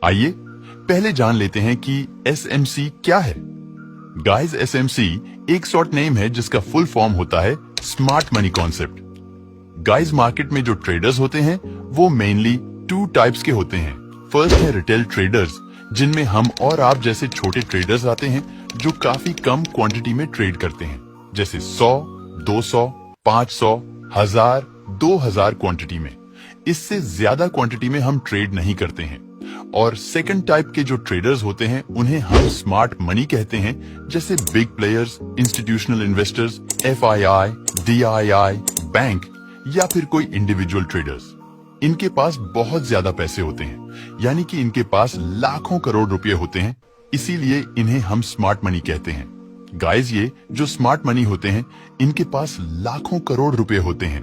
आइए पहले जान लेते हैं कि एसएमसी क्या है। गाइस, एसएमसी एक शॉर्ट नेम है जिसका फुल फॉर्म होता है smart money concept. Guys, market में जो ट्रेडर्स होते हैं वो मेनली टू टाइप्स के होते हैं। फर्स्ट है रिटेल ट्रेडर्स, जिनमें हम और आप जैसे छोटे ट्रेडर्स आते हैं जो काफी कम क्वांटिटी में ट्रेड करते हैं, जैसे 100, 200, 500, 1000, 2000 क्वांटिटी में। इससे ज्यादा क्वांटिटी में हम ट्रेड नहीं करते हैं। और सेकंड टाइप के जो ट्रेडर्स होते हैं उन्हें हम स्मार्ट मनी कहते हैं, जैसे big players, institutional investors, FII, DII, bank या फिर कोई इंडिविजुअल ट्रेडर्स। इनके पास बहुत ज्यादा पैसे होते हैं, यानी कि इनके पास लाखों करोड़ रुपए होते हैं, इसीलिए इन्हें हम स्मार्ट मनी कहते हैं। गाइस, ये जो स्मार्ट मनी होते हैं इनके पास लाखों करोड़ रुपए होते हैं,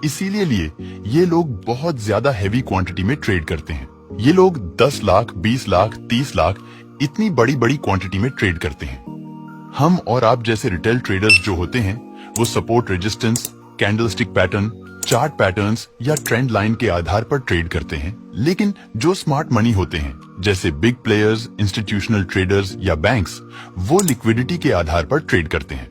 इसीलिए ये लोग बहुत ज्यादा हैवी क्वांटिटी में ट्रेड करते हैं। ये लोग 10 लाख, 20 लाख, 30 लाख इतनी बड़ी बड़ी क्वांटिटी में ट्रेड करते हैं। हम और आप जैसे रिटेल ट्रेडर्स जो होते हैं वो support, resistance, candlestick pattern, chart patterns या ट्रेंड लाइन के आधार पर ट्रेड करते हैं। लेकिन जो स्मार्ट मनी होते हैं जैसे बिग प्लेयर्स, इंस्टीट्यूशनल ट्रेडर्स या बैंक्स, वो लिक्विडिटी के आधार पर ट्रेड करते हैं।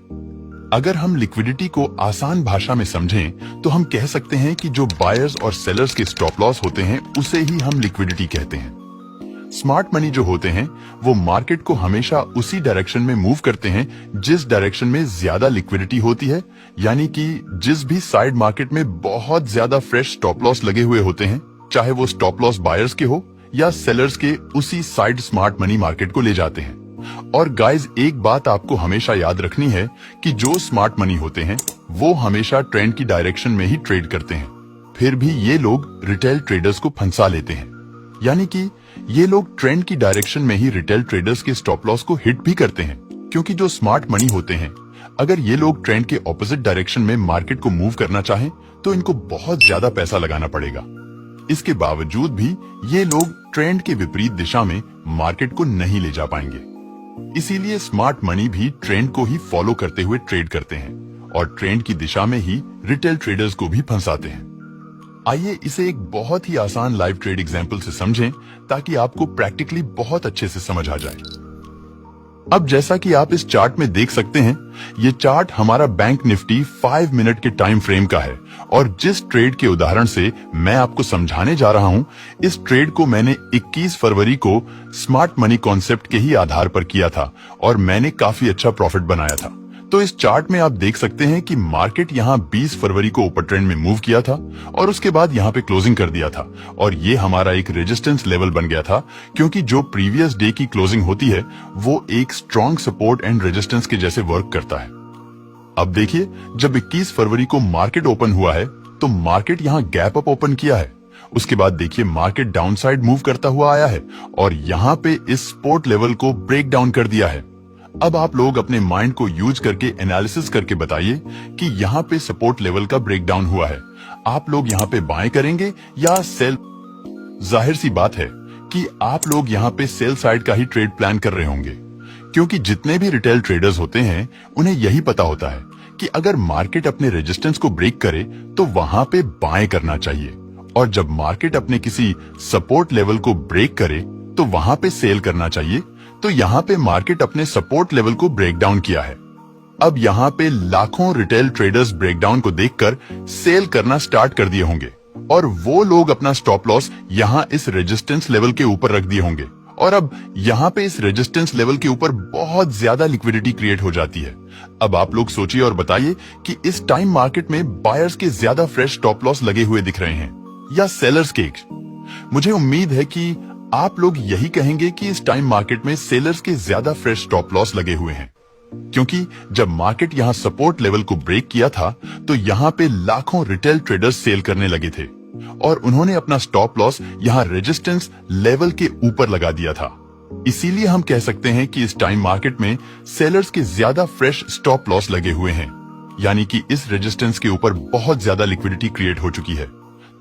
अगर हम लिक्विडिटी को आसान भाषा में समझें तो हम कह सकते हैं कि जो बायर्स और सेलर्स के स्टॉप लॉस होते हैं उसे ही हम लिक्विडिटी कहते हैं। स्मार्ट मनी जो होते हैं वो मार्केट को हमेशा उसी डायरेक्शन में मूव करते हैं जिस डायरेक्शन में ज्यादा लिक्विडिटी होती है, यानी कि जिस भी साइड मार्केट में बहुत ज्यादा फ्रेश स्टॉप लॉस लगे हुए होते हैं, चाहे वो स्टॉप लॉस बायर्स के हो या सेलर्स के, उसी साइड स्मार्ट मनी मार्केट को ले जाते हैं। और गाइस, एक बात आपको हमेशा याद रखनी है कि जो स्मार्ट मनी होते हैं वो हमेशा ट्रेंड की डायरेक्शन में ही ट्रेड करते हैं। फिर भी ये लोग रिटेल ट्रेडर्स को फंसा लेते हैं, यानी कि ये लोग ट्रेंड की डायरेक्शन में ही रिटेल ट्रेडर्स के स्टॉप लॉस को हिट भी करते हैं। क्योंकि जो स्मार्ट मनी होते हैं, अगर ये लोग ट्रेंड के ऑपोजिट डायरेक्शन में मार्केट को मूव करना चाहें तो इनको बहुत ज्यादा पैसा लगाना पड़ेगा। इसके बावजूद भी ये लोग ट्रेंड के विपरीत दिशा में मार्केट को नहीं ले जा पाएंगे। इसीलिए स्मार्ट मनी भी ट्रेंड को ही फॉलो करते हुए ट्रेड करते हैं और ट्रेंड की दिशा में ही रिटेल ट्रेडर्स को भी फंसाते हैं। आइए इसे एक बहुत ही आसान लाइव ट्रेड एग्जांपल से समझें ताकि आपको प्रैक्टिकली बहुत अच्छे से समझ आ जाए। अब जैसा कि आप इस चार्ट में देख सकते हैं, ये चार्ट हमारा बैंक निफ्टी 5 मिनट के टाइम फ्रेम का है और जिस ट्रेड के उदाहरण से मैं आपको समझाने जा रहा हूं, इस ट्रेड को मैंने 21 फरवरी को स्मार्ट मनी कॉन्सेप्ट के ही आधार पर किया था और मैंने काफी अच्छा प्रॉफिट बनाया था। तो इस चार्ट में आप देख सकते हैं कि मार्केट यहां 20 फरवरी को ऊपर ट्रेंड में मूव किया था और उसके बाद यहां पे क्लोजिंग कर दिया था और ये हमारा एक रेजिस्टेंस लेवल बन गया था, क्योंकि जो प्रीवियस डे की क्लोजिंग होती है वो एक स्ट्रॉन्ग सपोर्ट एंड रेजिस्टेंस के जैसे वर्क करता है। अब देखिए, जब 21 फरवरी को मार्केट ओपन हुआ है तो मार्केट यहां गैप अप ओपन किया है। उसके बाद देखिए मार्केट डाउनसाइड मूव करता हुआ आया है और यहां पे इस सपोर्ट लेवल को ब्रेक डाउन कर दिया है। अब आप लोग अपने माइंड को यूज करके एनालिसिस करके बताइए कि यहाँ पे सपोर्ट लेवल का ब्रेकडाउन हुआ है, आप लोग यहाँ पे बाय करेंगे या सेल? जाहिर सी बात है कि आप लोग यहाँ पे सेल साइड का ही ट्रेड प्लान कर रहे होंगे, क्योंकि जितने भी रिटेल ट्रेडर्स होते हैं उन्हें यही पता होता है कि अगर मार्केट अपने रेजिस्टेंस को ब्रेक करे तो वहां पे बाय करना चाहिए और जब मार्केट अपने किसी सपोर्ट लेवल को ब्रेक करे तो वहां पे सेल करना चाहिए। तो यहाँ पे मार्केट अपने सपोर्ट लेवल को ब्रेक डाउन किया है। अब यहाँ पे लाखों रिटेल ट्रेडर्स ब्रेकडाउन को देखकर सेल करना स्टार्ट कर दिए होंगे और वो लोग अपना स्टॉप लॉस यहाँ इस रेजिस्टेंस लेवल के ऊपर रख दिए होंगे और अब यहाँ पे इस रेजिस्टेंस लेवल के ऊपर बहुत ज्यादा लिक्विडिटी क्रिएट हो जाती है। अब आप लोग सोचिए और बताइए कि इस टाइम मार्केट में बायर्स के ज्यादा फ्रेश स्टॉप लॉस लगे हुए दिख रहे हैं या सेलर्स के? मुझे उम्मीद है कि आप लोग यही कहेंगे कि इस टाइम मार्केट में सेलर्स के ज्यादा फ्रेश स्टॉप लॉस लगे हुए हैं, क्योंकि जब मार्केट यहां सपोर्ट लेवल को ब्रेक किया था तो यहां पे लाखों रिटेल ट्रेडर्स सेल करने लगे थे और उन्होंने अपना स्टॉप लॉस यहां रेजिस्टेंस लेवल के ऊपर लगा दिया था। इसीलिए हम कह सकते हैं कि इस टाइम मार्केट में सेलर्स के ज्यादा फ्रेश स्टॉप लॉस लगे हुए हैं, यानी कि इस रेजिस्टेंस के ऊपर बहुत ज्यादा लिक्विडिटी क्रिएट हो चुकी है।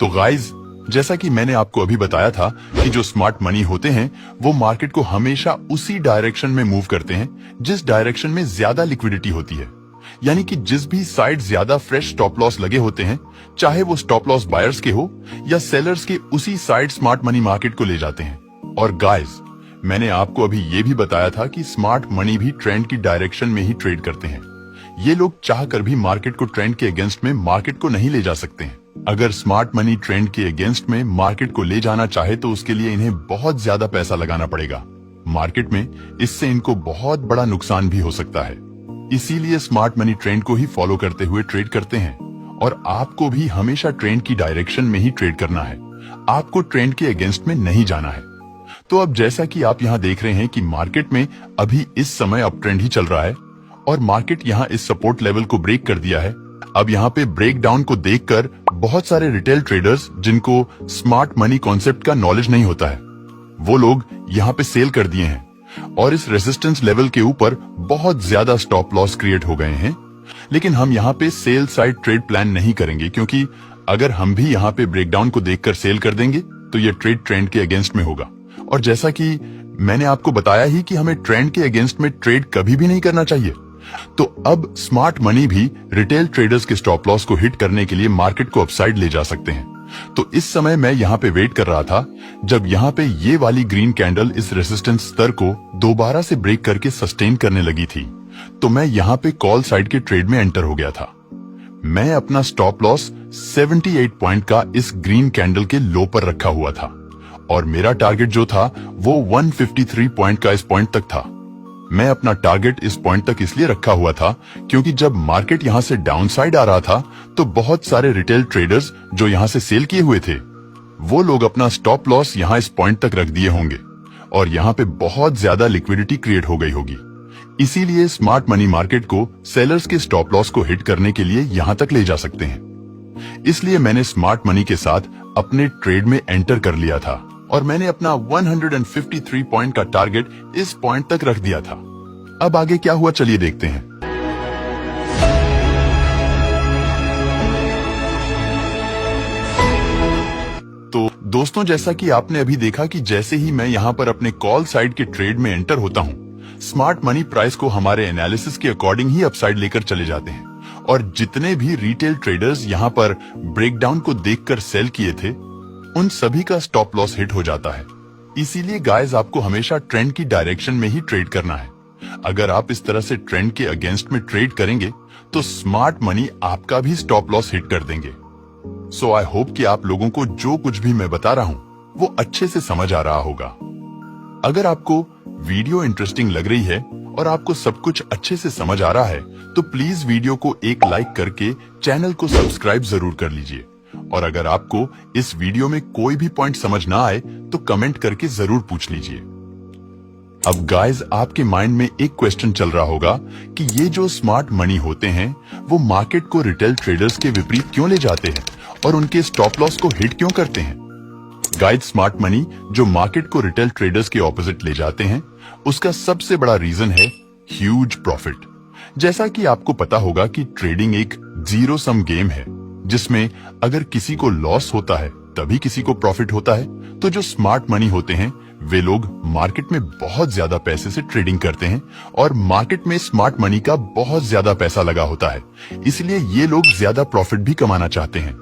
तो गाइज, जैसा कि मैंने आपको अभी बताया था कि जो स्मार्ट मनी होते हैं वो मार्केट को हमेशा उसी डायरेक्शन में मूव करते हैं जिस डायरेक्शन में ज्यादा लिक्विडिटी होती है, यानी कि जिस भी साइड ज्यादा फ्रेश स्टॉप लॉस लगे होते हैं, चाहे वो स्टॉप लॉस बायर्स के हो या सेलर्स के, उसी साइड स्मार्ट मनी मार्केट को ले जाते हैं और गाइस, मैंने आपको अभी ये भी बताया था कि स्मार्ट मनी भी ट्रेंड की डायरेक्शन में ही ट्रेड करते हैं। ये लोग चाहकर भी मार्केट को ट्रेंड के अगेंस्ट में मार्केट को नहीं ले जा सकते हैं। अगर स्मार्ट मनी ट्रेंड के अगेंस्ट में मार्केट को ले जाना चाहे तो उसके लिए इन्हें बहुत ज्यादा पैसा लगाना पड़ेगा मार्केट में। इससे इनको बहुत बड़ा नुकसान भी हो सकता है। इसीलिए स्मार्ट मनी ट्रेंड को ही फॉलो करते हुए ट्रेड करते हैं। और आपको भी हमेशा ट्रेंड की डायरेक्शन में ही ट्रेड करना है। आपको ट्रेंड के अगेंस्ट में नहीं जाना है। तो अब जैसा कि आप यहाँ देख रहे हैं कि मार्केट में अभी इस समय अप ट्रेंड ही चल रहा है और मार्केट यहाँ इस सपोर्ट लेवल को ब्रेक कर दिया है। अब यहाँ पे ब्रेक डाउन को देखकर बहुत सारे रिटेल ट्रेडर्स जिनको स्मार्ट मनी कॉन्सेप्ट का नॉलेज नहीं होता है, वो लोग यहाँ पे सेल कर दिए हैं और इस रेजिस्टेंस लेवल के ऊपर बहुत ज्यादा स्टॉप लॉस क्रिएट हो गए हैं। लेकिन हम यहाँ पे सेल साइड ट्रेड प्लान नहीं करेंगे, क्योंकि अगर हम भी यहाँ पे ब्रेकडाउन को देखकर सेल कर देंगे तो ये ट्रेड ट्रेंड के अगेंस्ट में होगा। और जैसा कि मैंने आपको बताया ही कि हमें ट्रेंड के अगेंस्ट में ट्रेड कभी भी नहीं करना चाहिए। तो अब स्मार्ट मनी भी रिटेल ट्रेडर्स के स्टॉप लॉस को हिट करने के लिए मार्केट को अपसाइड ले जा सकते हैं। तो इस समय मैं यहाँ पे वेट कर रहा था जब यहाँ पे ये वाली ग्रीन कैंडल इस रेजिस्टेंस स्तर को दोबारा से ब्रेक करके सस्टेन करने लगी थी, तो मैं यहाँ पे कॉल साइड के ट्रेड में एंटर हो गया था। मैं अपना स्टॉप लॉस 78 पॉइंट का इस ग्रीन कैंडल के लो पर रखा हुआ था और मेरा टारगेट जो था वो 153 पॉइंट का इस पॉइंट तक था। मैं अपना टारगेट इस पॉइंट तक इसलिए रखा हुआ था क्योंकि जब मार्केट यहां से डाउन साइड आ रहा था तो बहुत सारे रिटेल ट्रेडर्स जो यहां से सेल किए हुए थे वो लोग अपना स्टॉप लॉस यहां इस पॉइंट तक रख दिए होंगे और यहां पे बहुत ज्यादा लिक्विडिटी क्रिएट हो गई होगी। इसीलिए स्मार्ट मनी मार्केट को सेलर्स के स्टॉप लॉस को हिट करने के लिए यहां तक ले जा सकते हैं। इसलिए मैंने स्मार्ट मनी के साथ अपने ट्रेड में एंटर कर लिया था और मैंने अपना 153 पॉइंट का टारगेट इस पॉइंट तक रख दिया था। अब आगे क्या हुआ चलिए देखते हैं। तो दोस्तों, जैसा कि आपने अभी देखा कि जैसे ही मैं यहाँ पर अपने कॉल साइड के ट्रेड में एंटर होता हूँ, स्मार्ट मनी प्राइस को हमारे एनालिसिस के अकॉर्डिंग ही अपसाइड लेकर चले जाते हैं और जितने भी रिटेल ट्रेडर्स यहाँ पर ब्रेकडाउन को देखकर सेल किए थे उन सभी का स्टॉप लॉस हिट हो जाता है। इसीलिए गाइस, आपको हमेशा ट्रेंड की डायरेक्शन में ही ट्रेड करना है। अगर आप इस तरह से ट्रेंड के अगेंस्ट में ट्रेड करेंगे तो स्मार्ट मनी आपका भी स्टॉप लॉस हिट कर देंगे। सो आई होप कि आप लोगों को जो कुछ भी मैं बता रहा हूँ वो अच्छे से समझ आ रहा होगा। अगर आपको वीडियो इंटरेस्टिंग लग रही है और आपको सब कुछ अच्छे से समझ आ रहा है तो प्लीज वीडियो को एक लाइक करके चैनल को सब्सक्राइब जरूर कर लीजिए। और अगर आपको इस वीडियो में कोई भी पॉइंट समझ ना आए तो कमेंट करके जरूर पूछ लीजिए। अब गाइस, आपके माइंड में एक क्वेश्चन चल रहा होगा कि ये जो स्मार्ट मनी होते हैं वो मार्केट को रिटेल ट्रेडर्स के विपरीत क्यों ले जाते हैं और उनके स्टॉप लॉस को हिट क्यों करते हैं। गाइस, स्मार्ट मनी जो मार्केट को रिटेल ट्रेडर्स के ऑपोजिट ले जाते हैं उसका सबसे बड़ा रीजन है ह्यूज प्रॉफिट। जैसा कि आपको पता होगा कि ट्रेडिंग एक जीरो सम गेम है जिसमें अगर किसी को लॉस होता है तभी किसी को प्रॉफिट होता है। तो जो स्मार्ट मनी होते हैं वे लोग मार्केट में बहुत ज्यादा पैसे से ट्रेडिंग करते हैं और मार्केट में स्मार्ट मनी का बहुत ज्यादा पैसा लगा होता है, इसलिए ये लोग ज्यादा प्रॉफिट भी कमाना चाहते हैं।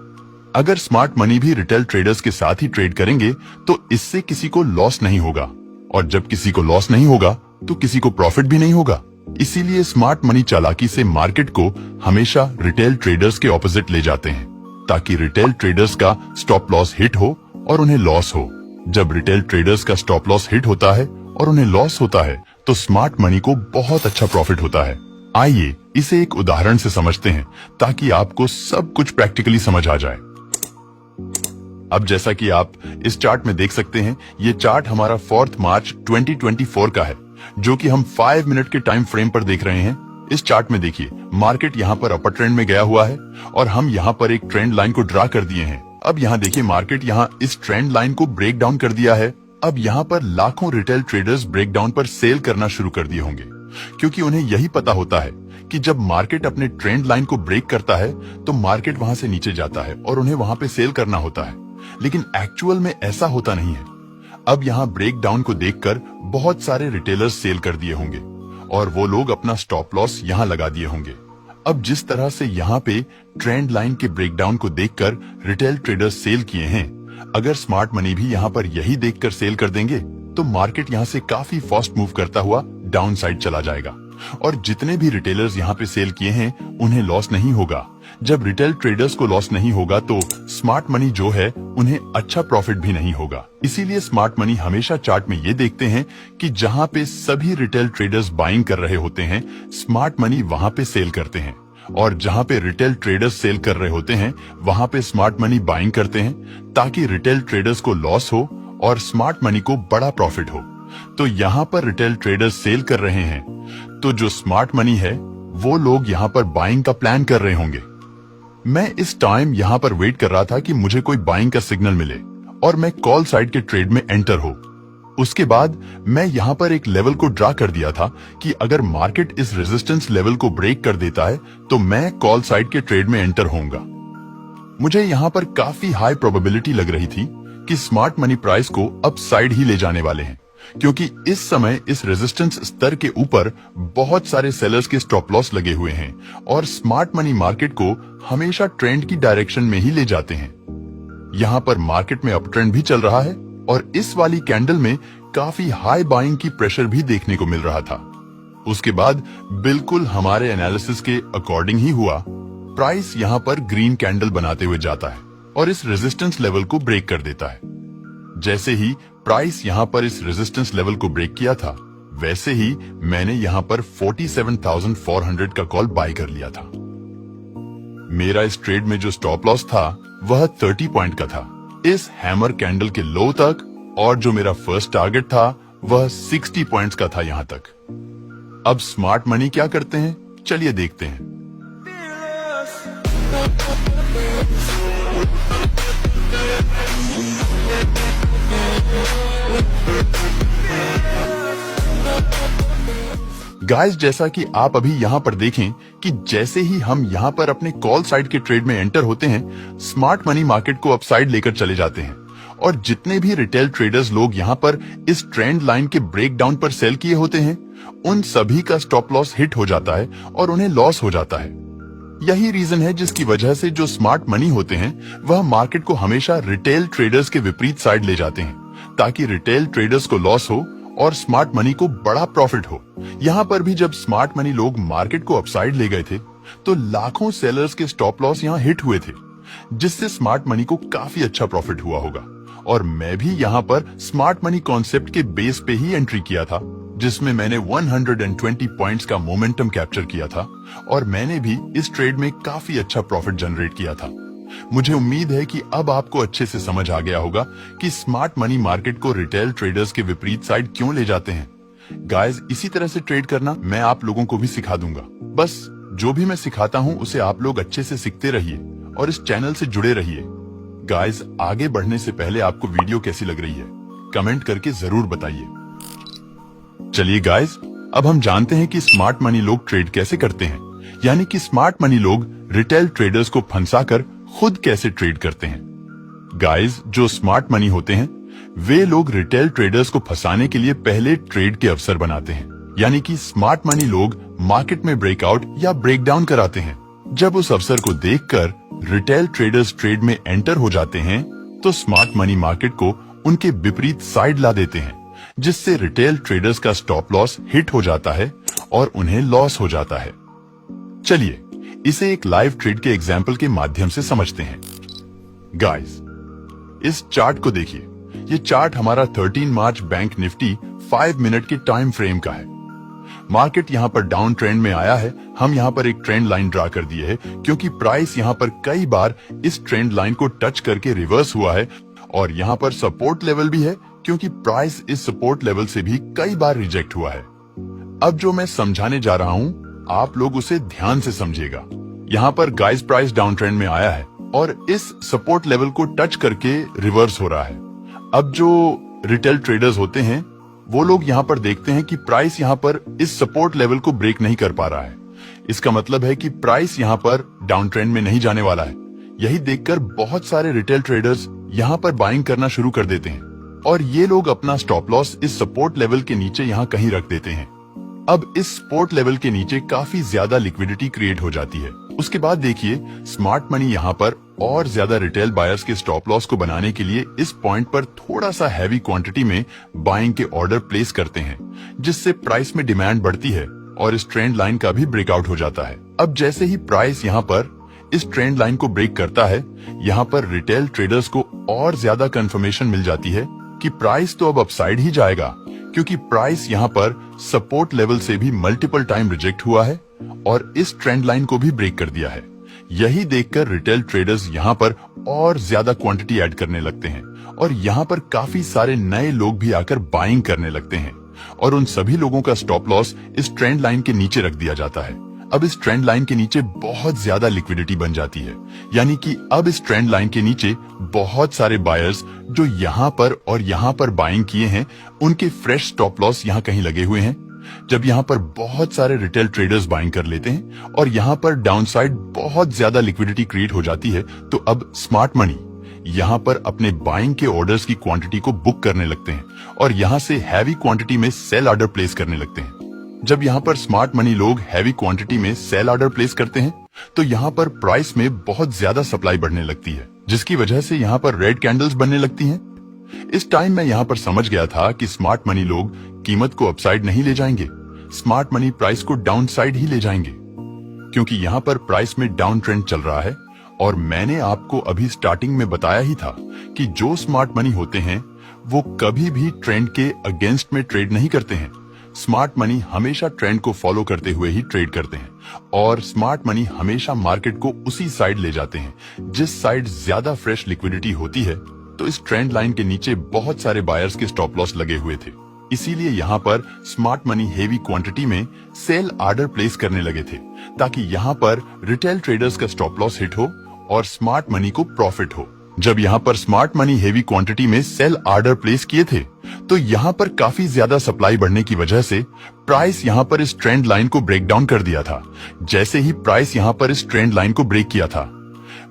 अगर स्मार्ट मनी भी रिटेल ट्रेडर्स के साथ ही ट्रेड करेंगे तो इससे किसी को लॉस नहीं होगा और जब किसी को लॉस नहीं होगा तो किसी को प्रॉफिट भी नहीं होगा। इसीलिए स्मार्ट मनी चालाकी से मार्केट को हमेशा रिटेल ट्रेडर्स के ऑपोजिट ले जाते हैं ताकि रिटेल ट्रेडर्स का स्टॉप लॉस हिट हो और उन्हें लॉस हो। जब रिटेल ट्रेडर्स का स्टॉप लॉस हिट होता है और उन्हें लॉस होता है तो स्मार्ट मनी को बहुत अच्छा प्रॉफिट होता है। आइए इसे एक उदाहरण से समझते हैं ताकि आपको सब कुछ प्रैक्टिकली समझ आ जाए। अब जैसा कि आप इस चार्ट में देख सकते हैं, ये चार्ट हमारा 4 मार्च 2024 का है जो कि हम 5 मिनट के टाइम फ्रेम पर देख रहे हैं। इस चार्ट में देखिए, मार्केट यहाँ पर अपर ट्रेंड में गया हुआ है और हम यहाँ पर एक ट्रेंड लाइन को ड्रा कर दिए हैं। अब यहाँ देखिए, मार्केट यहाँ इस ट्रेंड लाइन को ब्रेक डाउन कर दिया है। अब यहाँ पर लाखों रिटेल ट्रेडर्स ब्रेक डाउन पर सेल करना शुरू कर दिए होंगे क्योंकि उन्हें यही पता होता है कि जब मार्केट अपने ट्रेंड लाइन को ब्रेक करता है तो मार्केट वहां से नीचे जाता है और उन्हें वहां पे सेल करना होता है। लेकिन एक्चुअल में ऐसा होता नहीं है। अब यहाँ ब्रेक डाउन को देखकर बहुत सारे रिटेलर्स सेल कर दिए होंगे और वो लोग अपना स्टॉप लॉस यहाँ लगा दिए होंगे। अब जिस तरह से यहाँ पे ट्रेंड लाइन के ब्रेकडाउन को देखकर रिटेल ट्रेडर्स सेल किए हैं, अगर स्मार्ट मनी भी यहाँ पर यही देखकर सेल कर देंगे तो मार्केट यहाँ से काफी फास्ट मूव करता हुआ डाउन साइड चला जाएगा और जितने भी रिटेलर्स यहाँ पे सेल किए हैं उन्हें लॉस नहीं होगा। जब रिटेल ट्रेडर्स को लॉस नहीं होगा तो स्मार्ट मनी जो है उन्हें अच्छा प्रॉफिट भी नहीं होगा। इसीलिए स्मार्ट मनी हमेशा चार्ट में ये देखते हैं कि जहाँ पे सभी रिटेल ट्रेडर्स बाइंग कर रहे होते हैं स्मार्ट मनी वहाँ पे सेल करते हैं, और जहाँ पे रिटेल ट्रेडर्स सेल कर रहे होते हैं वहाँ पे स्मार्ट मनी बाइंग करते हैं ताकि रिटेल ट्रेडर्स को लॉस हो और स्मार्ट मनी को बड़ा प्रॉफिट हो। तो यहाँ पर रिटेल ट्रेडर्स सेल कर रहे हैं तो जो स्मार्ट मनी है वो लोग यहाँ पर बाइंग का प्लान कर रहे होंगे। मैं इस टाइम यहाँ पर वेट कर रहा था कि मुझे कोई बाइंग का सिग्नल मिले और मैं कॉल साइड के ट्रेड में एंटर हो। उसके बाद मैं यहाँ पर एक लेवल को ड्रा कर दिया था कि अगर मार्केट इस रेजिस्टेंस लेवल को ब्रेक कर देता है तो मैं कॉल साइड के ट्रेड में एंटर होऊंगा। मुझे यहाँ पर काफी हाई प्रोबेबिलिटी लग रही थी कि स्मार्ट मनी प्राइस को अप साइड ही ले जाने वाले हैं, क्योंकि इस समय इस रेजिस्टेंस स्तर के ऊपर बहुत सारे सेलर्स के स्टॉप लॉस लगे हुए हैं और स्मार्ट मनी मार्केट को हमेशा ट्रेंड की डायरेक्शन में ही ले जाते हैं। यहाँ पर मार्केट में अप ट्रेंड भी चल रहा है और इस वाली कैंडल में काफी हाई बाइंग की प्रेशर भी देखने को मिल रहा था। उसके बाद बिल्कुल हमारे एनालिसिस के अकॉर्डिंग ही हुआ। प्राइस यहाँ पर ग्रीन कैंडल बनाते हुए जाता है और इस रेजिस्टेंस लेवल को ब्रेक कर देता है। जैसे ही प्राइस यहाँ पर इस रेजिस्टेंस लेवल को ब्रेक किया था वैसे ही मैंने यहाँ पर 47,400 का कॉल बाय कर लिया था। मेरा इस ट्रेड में जो स्टॉप लॉस था वह 30 पॉइंट का था इस हैमर कैंडल के लो तक, और जो मेरा फर्स्ट टारगेट था वह 60 पॉइंट्स का था यहाँ तक। अब स्मार्ट मनी क्या करते हैं चलिए देखते हैं। गाइस, जैसा कि आप अभी यहाँ पर देखें कि जैसे ही हम यहाँ पर अपने कॉल साइड के ट्रेड में एंटर होते हैं स्मार्ट मनी मार्केट को अपसाइड लेकर चले जाते हैं, और जितने भी रिटेल ट्रेडर्स लोग यहाँ पर इस ट्रेंड लाइन के ब्रेक डाउन पर सेल किए होते हैं उन सभी का स्टॉप लॉस हिट हो जाता है और उन्हें लॉस हो जाता है। यही रीजन है जिसकी वजह से जो स्मार्ट मनी होते हैं वह मार्केट को हमेशा रिटेल ट्रेडर्स के विपरीत साइड ले जाते हैं ताकि रिटेल ट्रेडर्स को लॉस हो और स्मार्ट मनी को बड़ा प्रॉफिट हो। यहाँ पर भी जब स्मार्ट मनी लोग मार्केट को अपसाइड ले गए थे तो लाखों सेलर्स के स्टॉप लॉस यहाँ हिट हुए थे, जिससे स्मार्ट मनी को काफी अच्छा प्रॉफिट हुआ होगा। और मैं भी यहाँ पर स्मार्ट मनी कॉन्सेप्ट के बेस पे ही एंट्री किया था, जिसमें मैंने 120 पॉइंट्स का मोमेंटम कैप्चर किया था और मैंने भी इस ट्रेड में काफी अच्छा प्रॉफिट जनरेट किया था। मुझे उम्मीद है कि अब आपको अच्छे से समझ आ गया होगा कि स्मार्ट मनी मार्केट को रिटेल ट्रेडर्स के विपरीत साइड क्यों ले जाते हैं। गाइस, इसी तरह से ट्रेड करना मैं आप लोगों को भी सिखा दूंगा। बस जो भी मैं सिखाता हूँ उसे आप लोग अच्छे से सीखते रहिए और इस चैनल से जुड़े रहिए। गाइस, आगे बढ़ने से पहले आपको वीडियो कैसी लग रही है कमेंट करके जरूर बताइए। चलिए गाइस, अब हम जानते हैं कि स्मार्ट मनी लोग ट्रेड कैसे करते हैं, यानी कि स्मार्ट मनी लोग रिटेल ट्रेडर्स को फंसाकर खुद कैसे ट्रेड करते हैं। गाइस, जो स्मार्ट मनी होते हैं वे लोग रिटेल ट्रेडर्स को फंसाने के लिए पहले ट्रेड के अवसर बनाते हैं, यानी कि स्मार्ट मनी लोग मार्केट में ब्रेकआउट या ब्रेकडाउन कराते हैं। जब उस अवसर को देखकर रिटेल ट्रेडर्स ट्रेड में एंटर हो जाते हैं तो स्मार्ट मनी मार्केट को उनके विपरीत साइड ला देते हैं, जिससे रिटेल ट्रेडर्स का स्टॉप लॉस हिट हो जाता है और उन्हें लॉस हो जाता है। चलिए इसे एक लाइव ट्रेड के एग्जाम्पल के माध्यम से समझते हैं। गाइस, इस चार्ट को देखिए। ये चार्ट हमारा 13 मार्च बैंक निफ्टी 5 मिनट के टाइम फ्रेम का है। मार्केट यहाँ पर डाउन ट्रेंड में आया है। हम यहाँ पर एक ट्रेंड लाइन ड्रा कर दिए है क्योंकि प्राइस यहाँ पर कई बार इस ट्रेंड लाइन को टच करके रिवर्स हुआ है, और यहाँ पर सपोर्ट लेवल भी है क्योंकि प्राइस इस सपोर्ट लेवल से भी कई बार रिजेक्ट हुआ है। अब जो मैं समझाने जा रहा हूँ आप लोग उसे ध्यान से समझिएगा। यहाँ पर गाइस प्राइस डाउन ट्रेंड में आया है और इस सपोर्ट लेवल को टच करके रिवर्स हो रहा है। अब जो रिटेल ट्रेडर्स होते हैं वो लोग यहाँ पर देखते हैं कि प्राइस यहाँ पर इस सपोर्ट लेवल को ब्रेक नहीं कर पा रहा है। इसका मतलब है कि प्राइस यहाँ पर डाउन ट्रेंड में नहीं जाने वाला है। यही देखकर बहुत सारे रिटेल ट्रेडर्स यहाँ पर बाइंग करना शुरू कर देते हैं और ये लोग अपना स्टॉप लॉस इस सपोर्ट लेवल के नीचे यहाँ कहीं रख देते हैं। अब इस सपोर्ट लेवल के नीचे काफी ज्यादा लिक्विडिटी क्रिएट हो जाती है। उसके बाद देखिए स्मार्ट मनी यहाँ पर और ज्यादा रिटेल बायर्स के स्टॉप लॉस को बनाने के लिए इस पॉइंट पर थोड़ा सा हैवी क्वांटिटी में बाइंग के ऑर्डर प्लेस करते हैं, जिससे प्राइस में डिमांड बढ़ती है और इस ट्रेंड लाइन का भी ब्रेकआउट हो जाता है। अब जैसे ही प्राइस यहाँ पर इस ट्रेंड लाइन को ब्रेक करता है, यहाँ पर रिटेल ट्रेडर्स को और ज्यादा कंफर्मेशन मिल जाती है कि प्राइस तो अब अपसाइड ही जाएगा, क्योंकि प्राइस यहाँ पर सपोर्ट लेवल से भी मल्टीपल टाइम रिजेक्ट हुआ है और इस ट्रेंड लाइन को भी ब्रेक कर दिया है। यही देखकर रिटेल ट्रेडर्स यहाँ पर और ज्यादा क्वांटिटी ऐड करने लगते हैं और यहाँ पर काफी सारे नए लोग भी आकर बाइंग करने लगते हैं और उन सभी लोगों का स्टॉप लॉस इस ट्रेंड लाइन के नीचे रख दिया जाता है। अब इस ट्रेंड लाइन के नीचे बहुत ज्यादा लिक्विडिटी बन जाती है, यानी कि अब इस ट्रेंड लाइन के नीचे बहुत सारे बायर्स जो यहाँ पर और यहाँ पर बाइंग किए हैं, उनके फ्रेश स्टॉप लॉस यहाँ कहीं लगे हुए हैं। जब यहाँ पर बहुत सारे रिटेल ट्रेडर्स बाइंग कर लेते हैं और यहाँ पर डाउनसाइड बहुत ज्यादा लिक्विडिटी क्रिएट हो जाती है, तो अब स्मार्ट मनी यहाँ पर अपने बाइंग के ऑर्डर्स की क्वांटिटी को बुक करने लगते हैं और यहाँ से हैवी क्वांटिटी में सेल ऑर्डर प्लेस करने लगते हैं। जब यहाँ पर स्मार्ट मनी लोग हैवी क्वांटिटी में सेल ऑर्डर प्लेस करते हैं, तो यहाँ पर प्राइस में बहुत ज्यादा सप्लाई बढ़ने लगती है, जिसकी वजह से यहाँ पर रेड कैंडल्स बनने लगती हैं। इस टाइम मैं यहाँ पर समझ गया था कि स्मार्ट मनी लोग कीमत को अपसाइड नहीं ले जाएंगे, स्मार्ट मनी प्राइस को डाउन साइड ही ले जाएंगे, क्योंकि यहाँ पर प्राइस में डाउन ट्रेंड चल रहा है। और मैंने आपको अभी स्टार्टिंग में बताया ही था कि जो स्मार्ट मनी होते हैं वो कभी भी ट्रेंड के अगेंस्ट में ट्रेड नहीं करते हैं। स्मार्ट मनी हमेशा ट्रेंड को फॉलो करते हुए ही ट्रेड करते हैं और स्मार्ट मनी हमेशा मार्केट को उसी साइड ले जाते हैं जिस साइड ज्यादा फ्रेश लिक्विडिटी होती है। तो इस ट्रेंड लाइन के नीचे बहुत सारे बायर्स के स्टॉप लॉस लगे हुए थे, इसीलिए यहाँ पर स्मार्ट मनी हेवी क्वांटिटी में सेल ऑर्डर प्लेस करने लगे थे, ताकि यहाँ पर रिटेल ट्रेडर्स का स्टॉप लॉस हिट हो और स्मार्ट मनी को प्रॉफिट हो। जब यहाँ पर स्मार्ट मनी हेवी क्वांटिटी में सेल ऑर्डर प्लेस किए थे, तो यहाँ पर काफी ज्यादा सप्लाई बढ़ने की वजह से प्राइस यहाँ पर इस ट्रेंड लाइन को ब्रेक डाउन कर दिया था। जैसे ही प्राइस यहाँ पर इस ट्रेंड लाइन को ब्रेक किया था,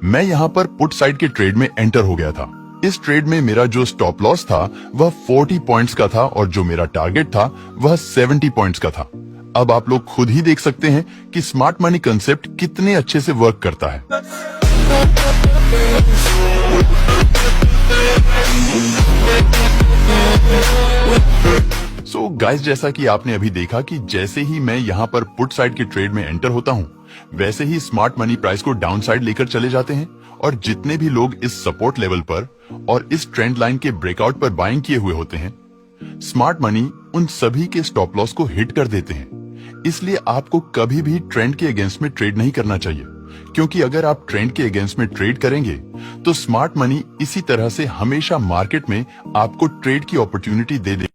मैं यहाँ पर पुट साइड के ट्रेड में एंटर हो गया था। इस ट्रेड में मेरा जो स्टॉप लॉस था वह 40 पॉइंट्स का था और जो मेरा टारगेट था वह 70 पॉइंट्स का था। अब आप लोग खुद ही देख सकते हैं कि स्मार्ट मनी कंसेप्ट कितने अच्छे से वर्क करता है। सो गाइस, जैसा कि आपने अभी देखा कि जैसे ही मैं यहाँ पर पुट साइड के ट्रेड में एंटर होता हूँ, वैसे ही स्मार्ट मनी प्राइस को डाउन साइड लेकर चले जाते हैं और जितने भी लोग इस सपोर्ट लेवल पर और इस ट्रेंड लाइन के ब्रेकआउट पर बाइंग किए हुए होते हैं, स्मार्ट मनी उन सभी के स्टॉप लॉस को हिट कर देते हैं। इसलिए आपको कभी भी ट्रेंड के अगेंस्ट में ट्रेड नहीं करना चाहिए, क्योंकि अगर आप ट्रेंड के अगेंस्ट में ट्रेड करेंगे तो स्मार्ट मनी इसी तरह से हमेशा मार्केट में आपको ट्रेड की अपॉर्चुनिटी दे देगा।